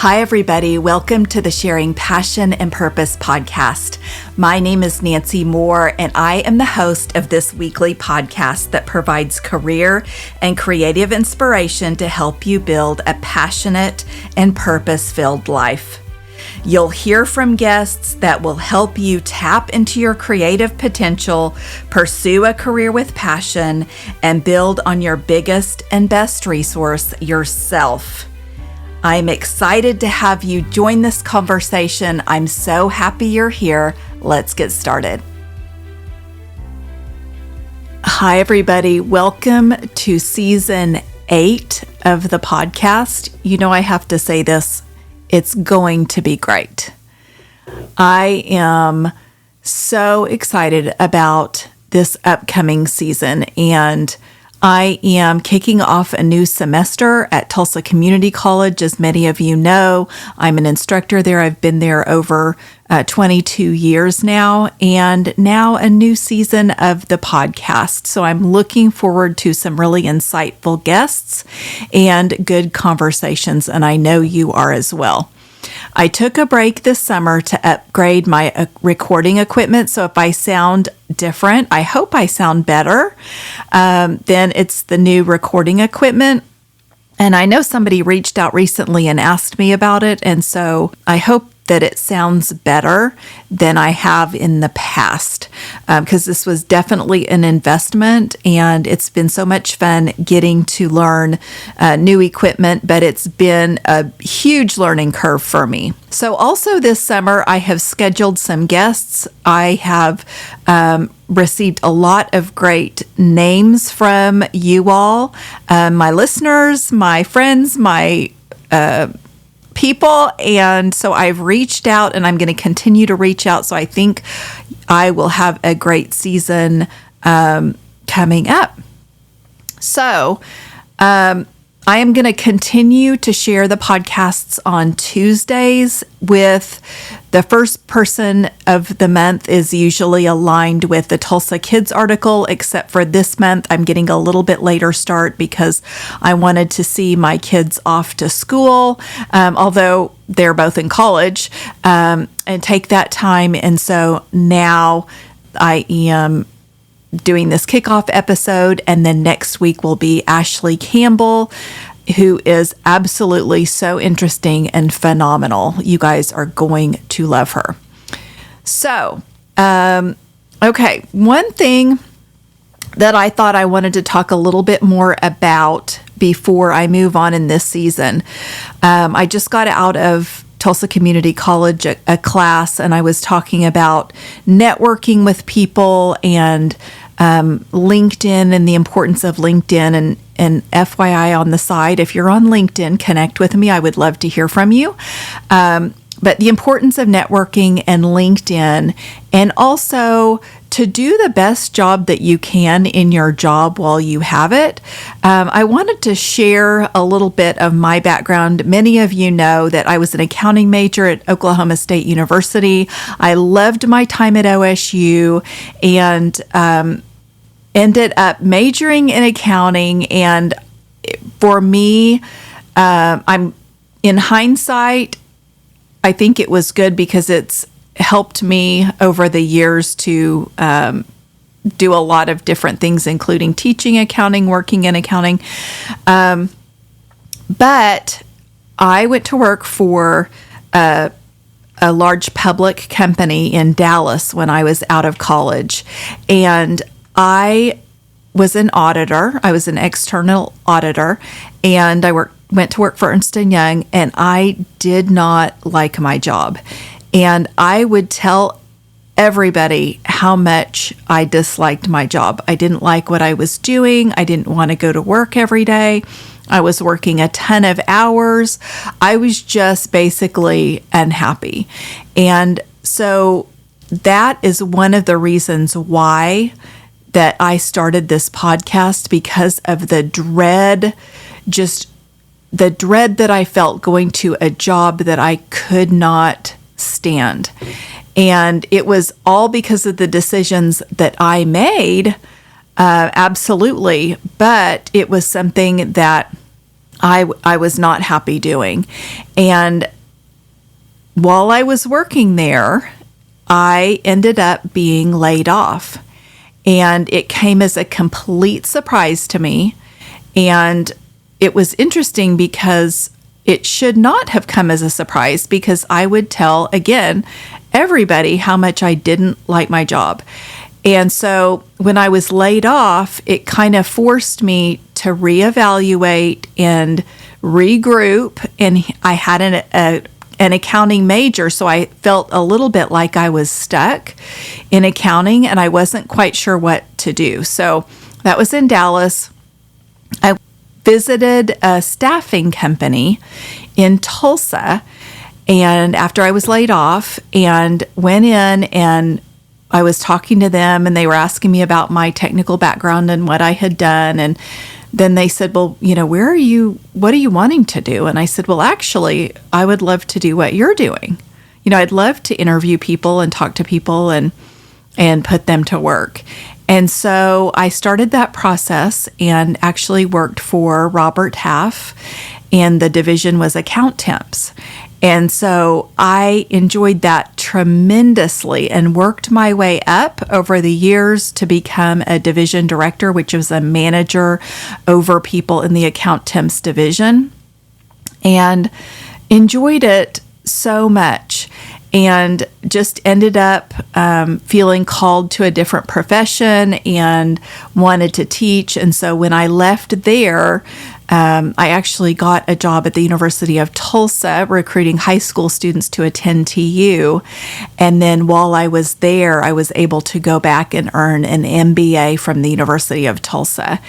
Hi, everybody. Welcome to the Sharing Passion and Purpose podcast. My name is Nancy Moore, and I am the host of this weekly podcast that provides career and creative inspiration to help you build a passionate and purpose-filled life. You'll hear from guests that will help you tap into your creative potential, pursue a career with passion, and build on your biggest and best resource, yourself. I'm excited to have you join this conversation. I'm so happy you're here. Let's get started. Hi, everybody. Welcome to season 8 of the podcast. You know, I have to say this. It's going to be great. I am so excited about this upcoming season, and I am kicking off a new semester at Tulsa Community College. As many of you know, I'm an instructor there. I've been there over 22 years now, and now a new season of the podcast. So I'm looking forward to some really insightful guests and good conversations, and I know you are as well. I took a break this summer to upgrade my recording equipment, so if I sound different, I hope I sound better, then it's the new recording equipment. And I know somebody reached out recently and asked me about it, and so I hope that it sounds better than I have in the past, because this was definitely an investment, and it's been so much fun getting to learn new equipment, but it's been a huge learning curve for me. So also this summer, I have scheduled some guests. I have received a lot of great names from you all, my listeners, my friends, my people, and so I've reached out, and I'm going to continue to reach out. So I think I will have a great season coming up. So I am going to continue to share the podcasts on Tuesdays. With the first person of the month is usually aligned with the Tulsa Kids article, except for this month I'm getting a little bit later start because I wanted to see my kids off to school, although they're both in college, and take that time. And so now I am doing this kickoff episode, and then next week will be Ashley Campbell, who is absolutely so interesting and phenomenal. You guys are going to love her. So, okay, one thing that I thought I wanted to talk a little bit more about before I move on in this season. I just got out of Tulsa Community College, a class, and I was talking about networking with people and LinkedIn and the importance of LinkedIn. And FYI on the side, if you're on LinkedIn, connect with me. I would love to hear from you. But the importance of networking and LinkedIn, and also to do the best job that you can in your job while you have it. I wanted to share a little bit of my background. Many of you know that I was an accounting major at Oklahoma State University. I loved my time at OSU, and ended up majoring in accounting. And for me, I'm in hindsight, I think it was good because it's helped me over the years to do a lot of different things, including teaching accounting, working in accounting. But I went to work for a large public company in Dallas when I was out of college. And I was an auditor. I was an external auditor, and I went to work for Ernst & Young, and I did not like my job. And I would tell everybody how much I disliked my job. I didn't like what I was doing. I didn't want to go to work every day. I was working a ton of hours. I was just basically unhappy. And so that is one of the reasons why that I started this podcast, because of the dread that I felt going to a job that I could not stand. And it was all because of the decisions that I made, absolutely. But it was something that I was not happy doing. And while I was working there, I ended up being laid off. And it came as a complete surprise to me. And it was interesting because it should not have come as a surprise, because I would tell, again, everybody how much I didn't like my job. And so when I was laid off, it kind of forced me to reevaluate and regroup. And I had an accounting major, so I felt a little bit like I was stuck in accounting and I wasn't quite sure what to do. So that was in Dallas. I visited a staffing company in Tulsa, and after I was laid off, and went in and I was talking to them, and they were asking me about my technical background and what I had done. And then they said, well, what are you wanting to do? And I said, well, actually, I would love to do what you're doing. I'd love to interview people and talk to people and put them to work. And so I started that process and actually worked for Robert Half, and the division was account temps. And so I enjoyed that tremendously and worked my way up over the years to become a division director, which was a manager over people in the account temps division, and enjoyed it so much. And just ended up feeling called to a different profession and wanted to teach. And so when I left there, I actually got a job at the University of Tulsa recruiting high school students to attend TU. And then while I was there, I was able to go back and earn an MBA from the University of Tulsa.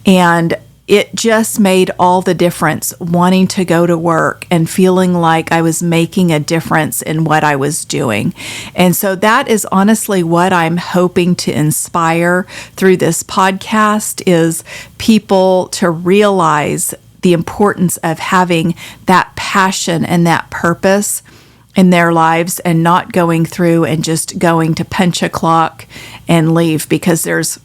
And it just made all the difference, wanting to go to work and feeling like I was making a difference in what I was doing. And so that is honestly what I'm hoping to inspire through this podcast, is people to realize the importance of having that passion and that purpose in their lives, and not going through and just going to punch a clock and leave, because there's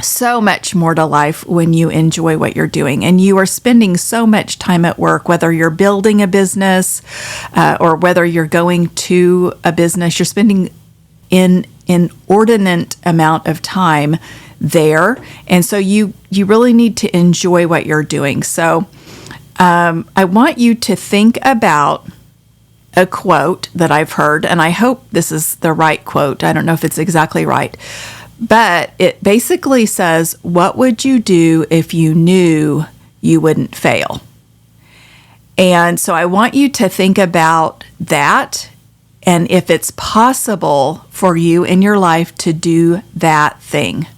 so much more to life when you enjoy what you're doing, and you are spending so much time at work, whether you're building a business or whether you're going to a business. You're spending an inordinate amount of time there, and so you really need to enjoy what you're doing. So I want you to think about a quote that I've heard, and I hope this is the right quote. I don't know if it's exactly right, but it basically says, what would you do if you knew you wouldn't fail? And so I want you to think about that, and if it's possible for you in your life to do that thing,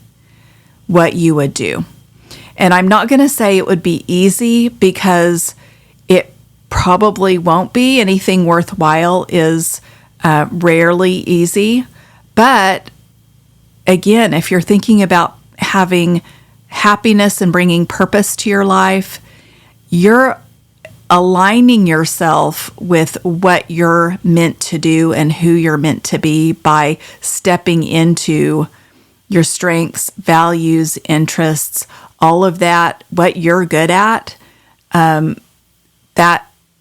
what you would do. And I'm not going to say it would be easy, because it probably won't be. Anything worthwhile is rarely easy. But again, if you're thinking about having happiness and bringing purpose to your life, you're aligning yourself with what you're meant to do and who you're meant to be by stepping into your strengths, values, interests, all of that, what you're good at.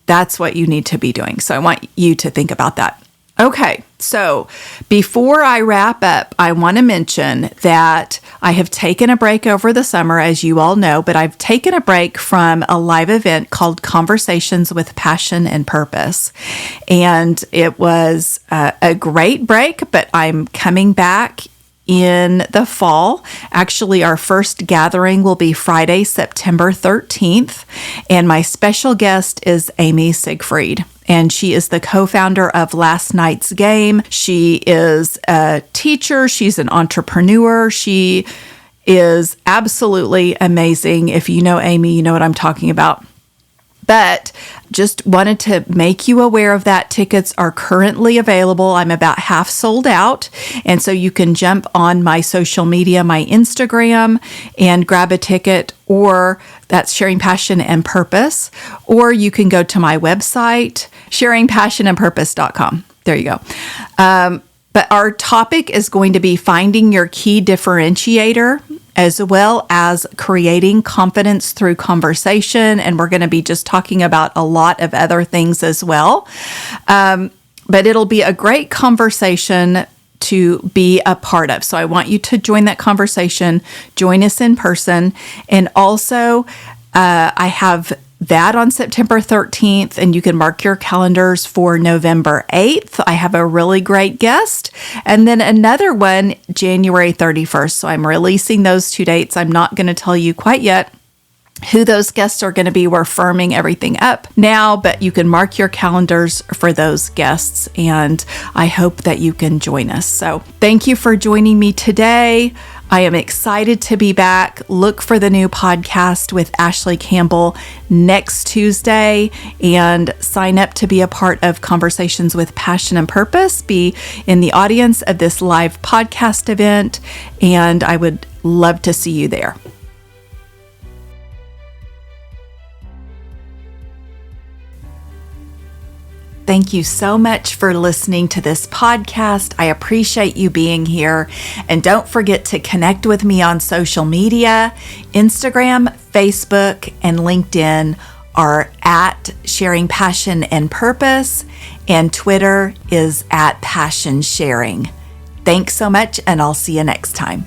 That's what you need to be doing. So I want you to think about that. Okay, so before I wrap up, I want to mention that I have taken a break over the summer, as you all know, but I've taken a break from a live event called Conversations with Passion and Purpose. And it was a great break, but I'm coming back in the fall. Actually, our first gathering will be Friday, September 13th, and my special guest is Amy Siegfried. And she is the co-founder of Last Night's Game. She is a teacher. She's an entrepreneur. She is absolutely amazing. If you know Amy, you know what I'm talking about. But just wanted to make you aware of that. Tickets are currently available. I'm about half sold out. And so you can jump on my social media, my Instagram, and grab a ticket, or that's Sharing Passion and Purpose. Or you can go to my website, sharingpassionandpurpose.com. There you go. But our topic is going to be finding your key differentiator. as well as creating confidence through conversation. And we're going to be just talking about a lot of other things as well. But it'll be a great conversation to be a part of. So I want you to join that conversation, join us in person. And also, I have that on September 13th, and you can mark your calendars for November 8th. I have a really great guest, and then another one January 31st. So I'm releasing those 2 dates. I'm not going to tell you quite yet who those guests are going to be. We're firming everything up now, but you can mark your calendars for those guests, and I hope that you can join us. So thank you for joining me today. I am excited to be back. Look for the new podcast with Ashley Campbell next Tuesday, and sign up to be a part of Conversations with Passion and Purpose. Be in the audience of this live podcast event, and I would love to see you there. Thank you so much for listening to this podcast. I appreciate you being here. And don't forget to connect with me on social media. Instagram, Facebook, and LinkedIn are at Sharing Passion and Purpose, and Twitter is at Passion Sharing. Thanks so much, and I'll see you next time.